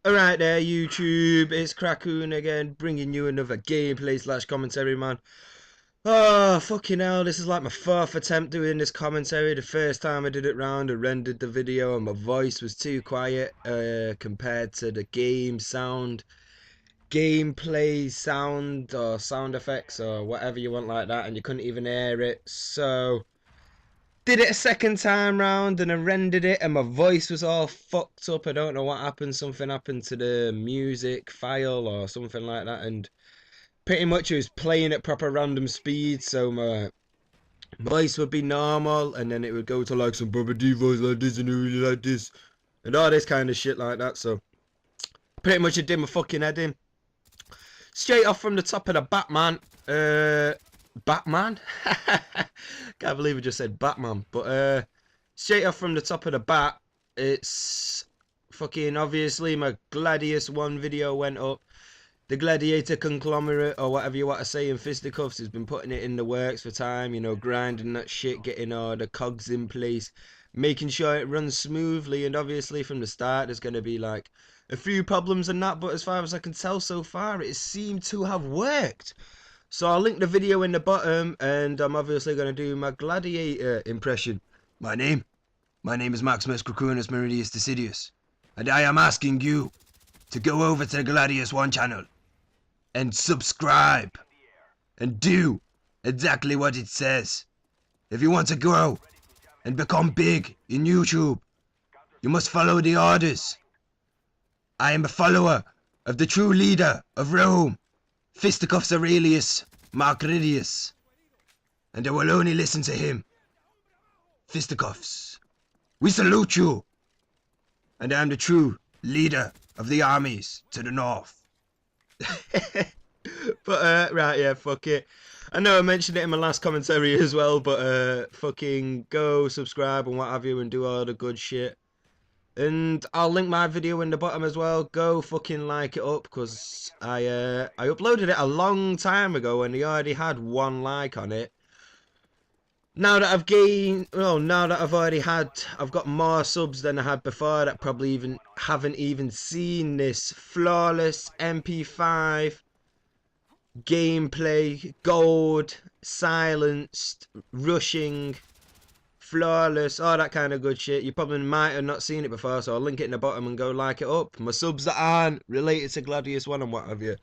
Alright there, YouTube, it's Kowloon again, bringing you another gameplay / commentary, man. Oh, fucking hell, this is like my fourth attempt doing this commentary. The first time I did it round, I rendered the video and my voice was too quiet compared to the game sound, gameplay sound, or sound effects, or whatever you want like that, and you couldn't even hear it, so did it a second time round and I rendered it and my voice was all fucked up. I don't know what happened. Something happened to the music file or something like that, and pretty much it was playing at proper random speed, so my voice would be normal and then it would go to like some proper deep voice like this and really like this and all this kind of shit like that. So pretty much it did my fucking head in. Straight off from the top of the Batman. Batman? Can't believe I just said Batman. But straight off from the top of the bat, it's fucking obviously my GladiusOne video went up. The Gladiator Clonglomerate, or whatever you want to say, in fisticuffs, has been putting it in the works for time, you know, grinding that shit, getting all the cogs in place, making sure it runs smoothly. And obviously from the start there's going to be like a few problems and that, but as far as I can tell so far it seemed to have worked. So I'll link the video in the bottom, and I'm obviously going to do my Gladiator impression. My name is Maximus Crocunus Meridius Decidius, and I am asking you to go over to the GladiusOne channel and subscribe and do exactly what it says. If you want to grow and become big in YouTube, you must follow the orders. I am a follower of the true leader of Rome, Fisticuffs Aurelius Margaridius, and I will only listen to him. Fisticuffs, we salute you, and I am the true leader of the armies to the north. But right, yeah, fuck it. I know I mentioned it in my last commentary as well, but fucking go subscribe and what have you and do all the good shit. And I'll link my video in the bottom as well. Go fucking like it up, because I uploaded it a long time ago and he already had 1 like on it. Now that I've gained, well, now that I've got more subs than I had before that probably haven't even seen this flawless MP5 gameplay, gold, silenced, rushing, flawless, all that kind of good shit. You probably might have not seen it before, so I'll link it in the bottom and go like it up. My subs that aren't related to GladiusOne and what have you.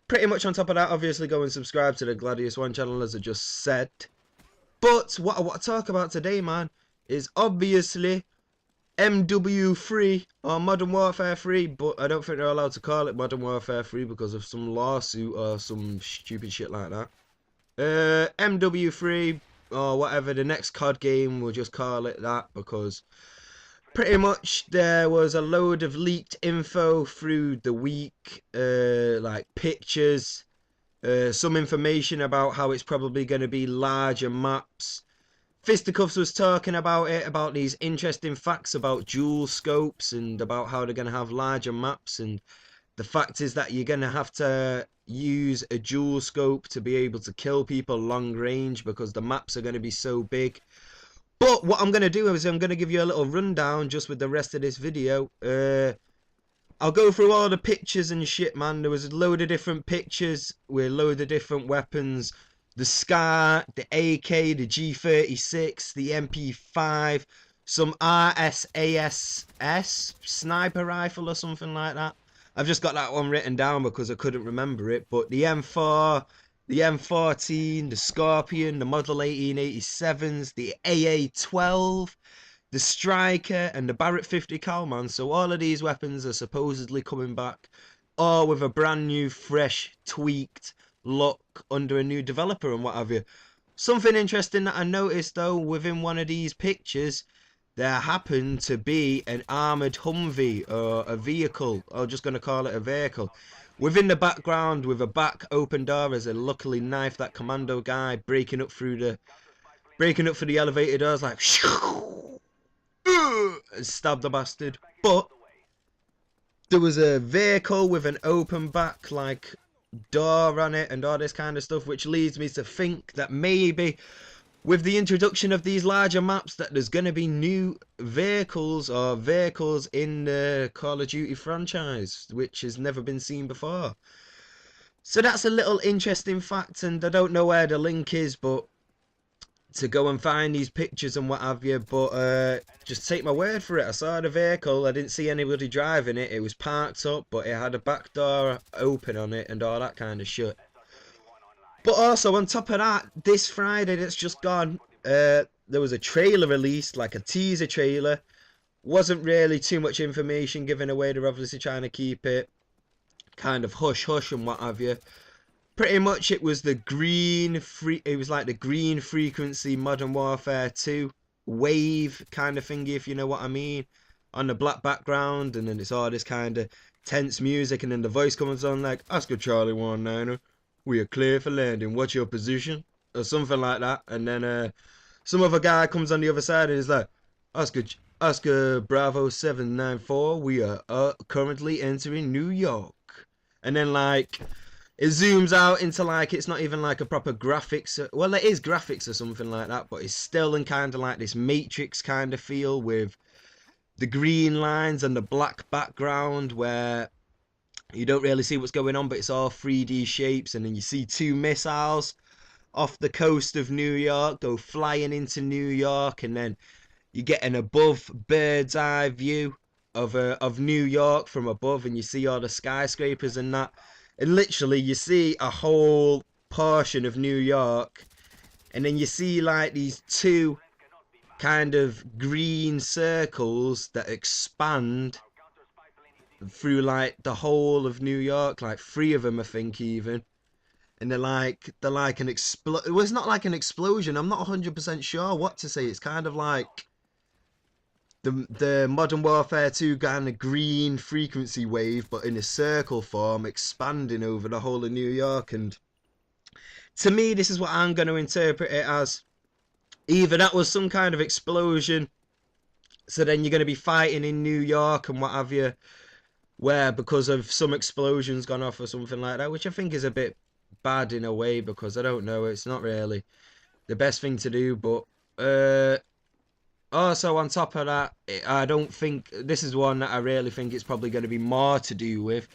Pretty much on top of that, obviously go and subscribe to the GladiusOne channel as I just said. But what I want to talk about today, man, is obviously MW3 or Modern Warfare 3, but I don't think they're allowed to call it Modern Warfare 3 because of some lawsuit or some stupid shit like that. MW3 or whatever, the next COD game, we'll just call it that, because pretty much there was a load of leaked info through the week, like pictures, some information about how it's probably going to be larger maps. Fisticuffs was talking about it, about these interesting facts about dual scopes and about how they're going to have larger maps, and the fact is that you're going to have to use a dual scope to be able to kill people long range because the maps are going to be so big. But what I'm going to do is I'm going to give you a little rundown just with the rest of this video. I'll go through all the pictures and shit, man. There was a load of different pictures with a load of different weapons. The SCAR, the AK, the G36, the MP5, some RSASS sniper rifle or something like that. I've just got that one written down because I couldn't remember it. But the M4, the M14, the Scorpion, the Model 1887s, the AA-12, the Striker, and the Barrett 50 cal, man. So all of these weapons are supposedly coming back, all with a brand new, fresh, tweaked look under a new developer and what have you. Something interesting that I noticed though, within one of these pictures, there happened to be an armoured Humvee, or a vehicle, I'm just going to call it a vehicle, within the background with a back open door as a luckily knife that commando guy breaking up for the elevator doors, like and stabbed the bastard. But there was a vehicle with an open back like door on it and all this kind of stuff, which leads me to think that maybe with the introduction of these larger maps, that there's going to be new vehicles or vehicles in the Call of Duty franchise, which has never been seen before. So that's a little interesting fact, and I don't know where the link is, but to go and find these pictures and what have you, but just take my word for it. I saw the vehicle, I didn't see anybody driving it, it was parked up, but it had a back door open on it and all that kind of shit. But also, on top of that, this Friday that's just gone, there was a trailer released, like a teaser trailer. Wasn't really too much information given away. They're obviously trying to keep it kind of hush hush and what have you. Pretty much it was the it was like the green frequency Modern Warfare 2 wave kind of thingy, if you know what I mean, on the black background, and then it's all this kind of tense music, and then the voice comes on like, Oscar Charlie 19er, we are clear for landing, what's your position? Or something like that. And then some other guy comes on the other side and is like, Oscar Bravo 794, we are currently entering New York. And then like it zooms out into like, it's not even like a proper graphics, well it is graphics or something like that, but it's still in kind of like this Matrix kind of feel with the green lines and the black background where you don't really see what's going on, but it's all 3D shapes. And then you see two missiles off the coast of New York go flying into New York, and then you get an above bird's eye view of New York from above, and you see all the skyscrapers and that, and literally you see a whole portion of New York, and then you see like these two kind of green circles that expand through like the whole of New York, like three of them I think even, and they're like an it was not like an explosion, I'm not 100% sure what to say. It's kind of like the Modern Warfare 2 kind of green frequency wave, but in a circle form, expanding over the whole of New York. And to me, this is what I'm going to interpret it as. Either that was some kind of explosion, so then you're going to be fighting in New York and what have you, where because of some explosions gone off or something like that, which I think is a bit bad in a way, because I don't know, it's not really the best thing to do. But also on top of that, I don't think, this is one that I really think it's probably going to be more to do with,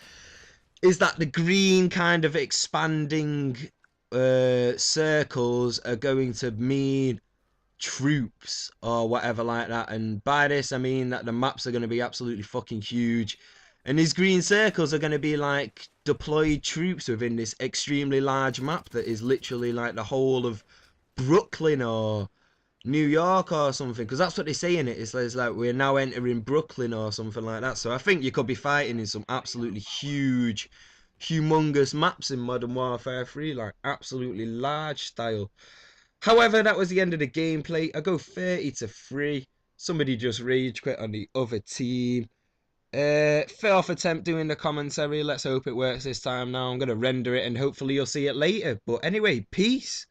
is that the green kind of expanding circles are going to mean troops or whatever like that. And by this I mean that the maps are going to be absolutely fucking huge, and these green circles are going to be like deployed troops within this extremely large map that is literally like the whole of Brooklyn or New York or something, because that's what they say in it. It's like we're now entering Brooklyn or something like that. So I think you could be fighting in some absolutely huge, humongous maps in Modern Warfare 3, like absolutely large style. However, that was the end of the gameplay. I go 30-3. Somebody just rage quit on the other team. Fourth attempt doing the commentary. Let's hope it works this time now. I'm going to render it and hopefully you'll see it later. But anyway, peace.